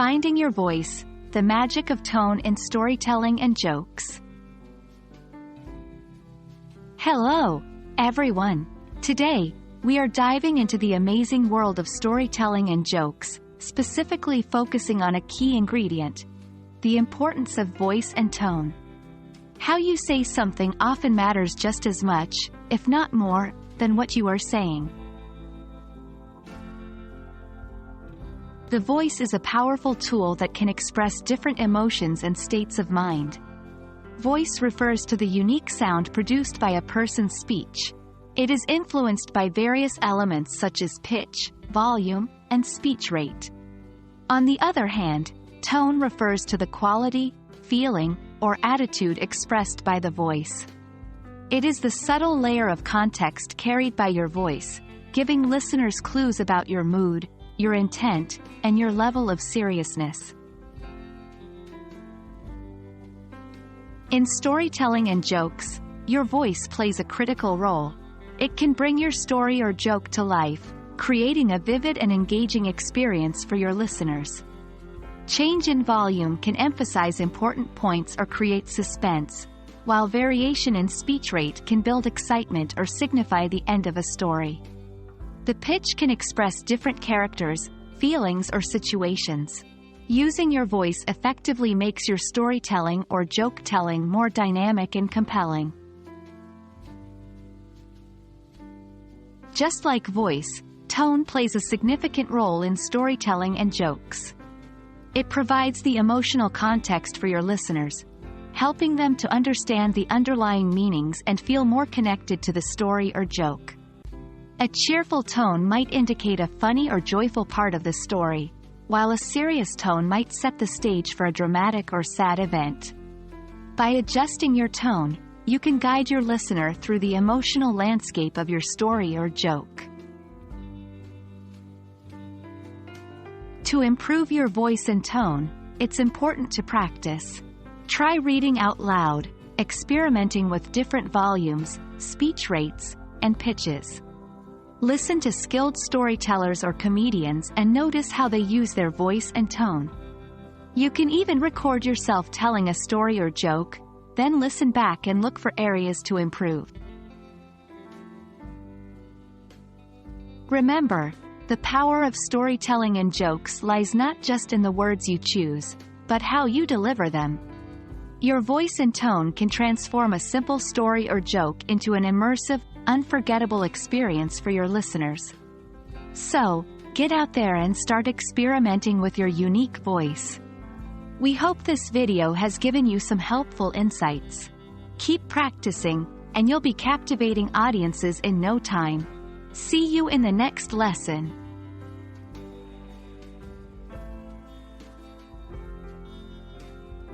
Finding your voice, the magic of tone in storytelling and jokes. Hello, everyone. Today, we are diving into the amazing world of storytelling and jokes, specifically focusing on a key ingredient: the importance of voice and tone. How you say something often matters just as much, if not more, than what you are saying. The voice is a powerful tool that can express different emotions and states of mind. Voice refers to the unique sound produced by a person's speech. It is influenced by various elements such as pitch, volume, and speech rate. On the other hand, tone refers to the quality, feeling, or attitude expressed by the voice. It is the subtle layer of context carried by your voice, giving listeners clues about your mood, your intent, and your level of seriousness. In storytelling and jokes, your voice plays a critical role. It can bring your story or joke to life, creating a vivid and engaging experience for your listeners. Change in volume can emphasize important points or create suspense, while variation in speech rate can build excitement or signify the end of a story. The pitch can express different characters, feelings, or situations. Using your voice effectively makes your storytelling or joke-telling more dynamic and compelling. Just like voice, tone plays a significant role in storytelling and jokes. It provides the emotional context for your listeners, helping them to understand the underlying meanings and feel more connected to the story or joke. A cheerful tone might indicate a funny or joyful part of the story, while a serious tone might set the stage for a dramatic or sad event. By adjusting your tone, you can guide your listener through the emotional landscape of your story or joke. To improve your voice and tone, it's important to practice. Try reading out loud, experimenting with different volumes, speech rates, and pitches. Listen to skilled storytellers or comedians and notice how they use their voice and tone. You can even record yourself telling a story or joke, then listen back and look for areas to improve. Remember, the power of storytelling and jokes lies not just in the words you choose, but how you deliver them. Your voice and tone can transform a simple story or joke into an immersive, unforgettable experience for your listeners. So, get out there and start experimenting with your unique voice. We hope this video has given you some helpful insights. Keep practicing, and you'll be captivating audiences in no time. See you in the next lesson.